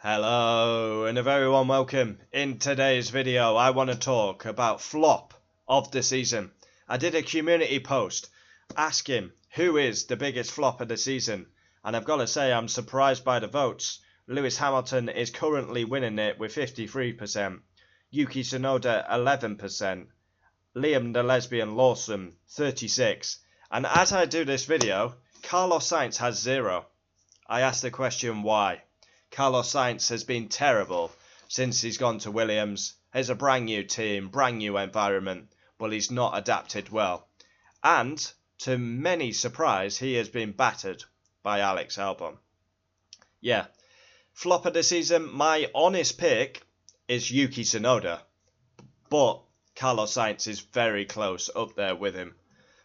Hello and a very warm welcome. In today's video I want to talk about flop of the season. I did a community post asking who is the biggest flop of the season, and I've got to say I'm surprised by the votes. Lewis Hamilton is currently winning it with 53%, Yuki Tsunoda 11%, Liam the Lesbian Lawson 36%, and as I do this video, Carlos Sainz has 0. I asked the question why. Carlos Sainz has been terrible since he's gone to Williams. Has a brand new team, brand new environment, but he's not adapted well. And, to many surprise, he has been battered by Alex Albon. Yeah, flop of the season, my honest pick is Yuki Tsunoda, but Carlos Sainz is very close up there with him.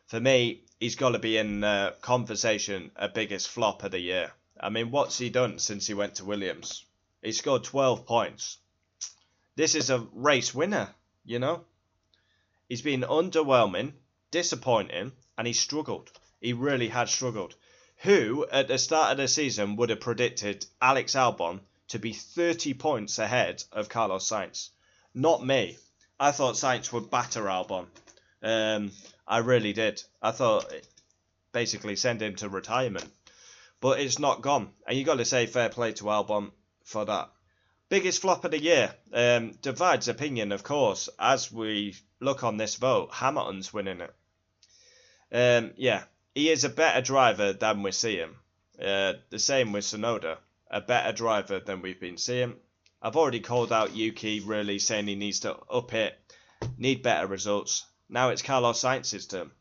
For me, he's got to be in conversation a biggest flop of the year. I mean, what's he done since he went to Williams? He scored 12 points. This is a race winner, you know. He's been underwhelming, disappointing, and he struggled. He really had struggled. Who, at the start of the season, would have predicted Alex Albon to be 30 points ahead of Carlos Sainz? Not me. I thought Sainz would batter Albon. I really did. I thought basically send him to retirement. But it's not gone. And you got to say fair play to Albon for that. Biggest flop of the year. Divides opinion, of course. As we look on this vote, Hamilton's winning it. Yeah, he is a better driver than we see him. The same with Tsunoda. A better driver than we've been seeing. I've already called out Yuki, really saying he needs to up it. Need better results. Now it's Carlos Sainz's turn.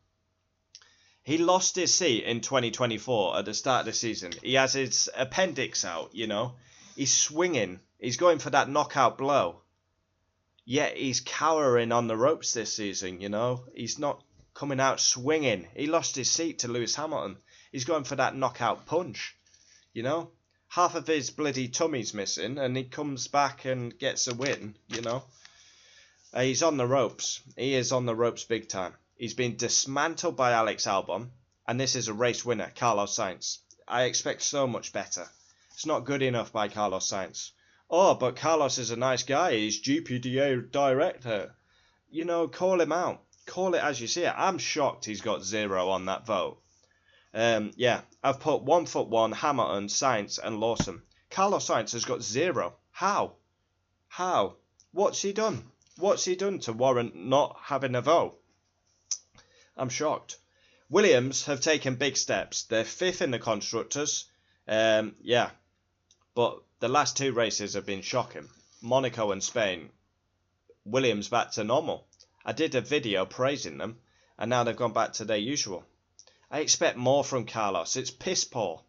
He lost his seat in 2024 at the start of the season. He has his appendix out, you know. He's swinging. He's going for that knockout blow. Yet he's cowering on the ropes this season, you know. He's not coming out swinging. He lost his seat to Lewis Hamilton. He's going for that knockout punch, you know. Half of his bloody tummy's missing and he comes back and gets a win, you know. He's on the ropes. He is on the ropes big time. He's been dismantled by Alex Albon, and this is a race winner, Carlos Sainz. I expect so much better. It's not good enough by Carlos Sainz. Oh, but Carlos is a nice guy. He's GPDA director. You know, call him out. Call it as you see it. I'm shocked he's got 0 on that vote. Yeah, I've put 1-1, Hamilton, Sainz, and Lawson. Carlos Sainz has got 0. How? How? What's he done? What's he done to warrant not having a vote? I'm shocked. Williams have taken big steps. They're 5th in the Constructors. Yeah. But the last 2 races have been shocking. Monaco and Spain. Williams back to normal. I did a video praising them. And now they've gone back to their usual. I expect more from Carlos. It's piss poor.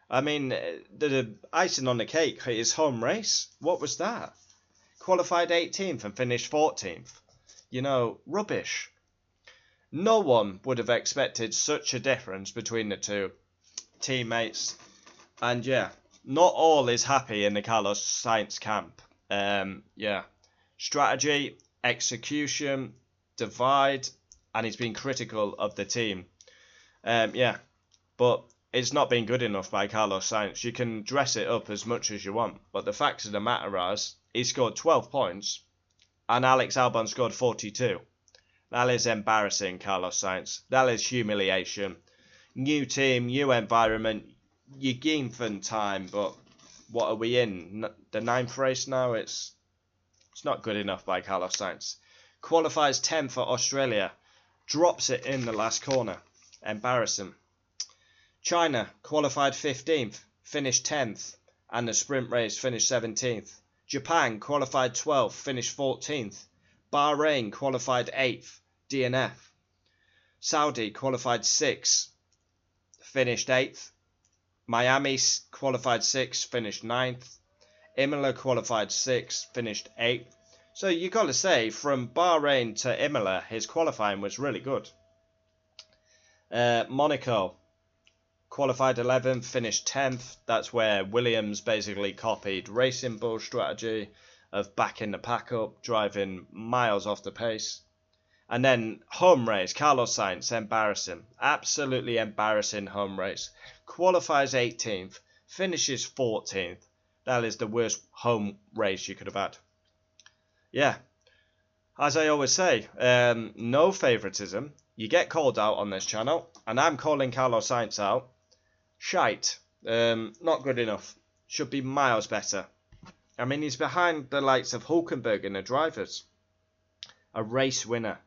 I mean, the icing on the cake, his home race. What was that? Qualified 18th and finished 14th. You know, rubbish. No one would have expected such a difference between the two teammates. And yeah, not all is happy in the Carlos Sainz camp. Yeah, strategy, execution, divide, and he's been critical of the team. Yeah, but it's not been good enough by Carlos Sainz. You can dress it up as much as you want, but the facts of the matter are, he scored 12 points, and Alex Albon scored 42. That is embarrassing, Carlos Sainz. That is humiliation. New team, new environment. You gain fun time, but what are we in? The 9th race now? It's not good enough by Carlos Sainz. Qualifies 10th for Australia. Drops it in the last corner. Embarrassing. China qualified 15th. Finished 10th. And the sprint race finished 17th. Japan qualified 12th. Finished 14th. Bahrain qualified 8th. DNF. Saudi qualified 6th, finished 8th. Miami qualified 6th, finished 9th. Imola qualified 6th, finished 8th. So you got to say, from Bahrain to Imola, his qualifying was really good. Monaco qualified 11th, finished 10th. That's where Williams basically copied Racing Bull's strategy of backing the pack up, driving miles off the pace. And then home race, Carlos Sainz, embarrassing. Absolutely embarrassing home race. Qualifies 18th, finishes 14th. That is the worst home race you could have had. Yeah, as I always say, no favouritism. You get called out on this channel, and I'm calling Carlos Sainz out. Shite. Not good enough. Should be miles better. I mean, he's behind the likes of Hulkenberg in the drivers. A race winner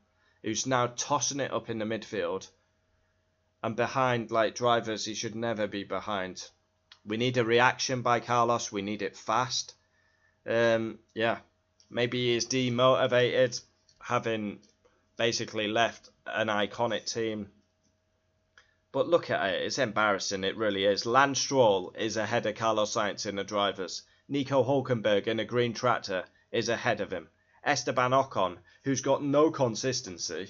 who's now tossing it up in the midfield. And behind like drivers he should never be behind. We need a reaction by Carlos. We need it fast. Yeah. Maybe he is demotivated, having basically left an iconic team. But look at it, it's embarrassing, it really is. Lance Stroll is ahead of Carlos Sainz in the drivers. Nico Hulkenberg in a green tractor is ahead of him. Esteban Ocon, who's got no consistency,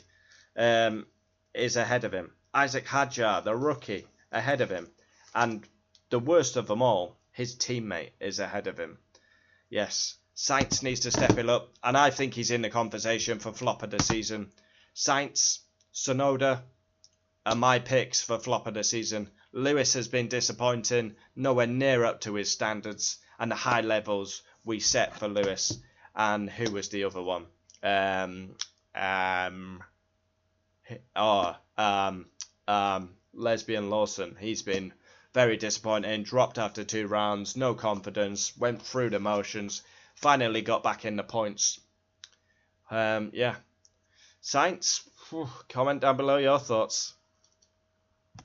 is ahead of him. Isaac Hadjar, the rookie, ahead of him. And the worst of them all, his teammate is ahead of him. Yes, Sainz needs to step it up, and I think he's in the conversation for flop of the season. Sainz, Tsunoda are my picks for flop of the season. Lewis has been disappointing, nowhere near up to his standards and the high levels we set for Lewis. And who was the other one? Lesbian Lawson. He's been very disappointing, dropped after 2 rounds, no confidence, went through the motions, finally got back in the points. Yeah. Sainz, comment down below your thoughts.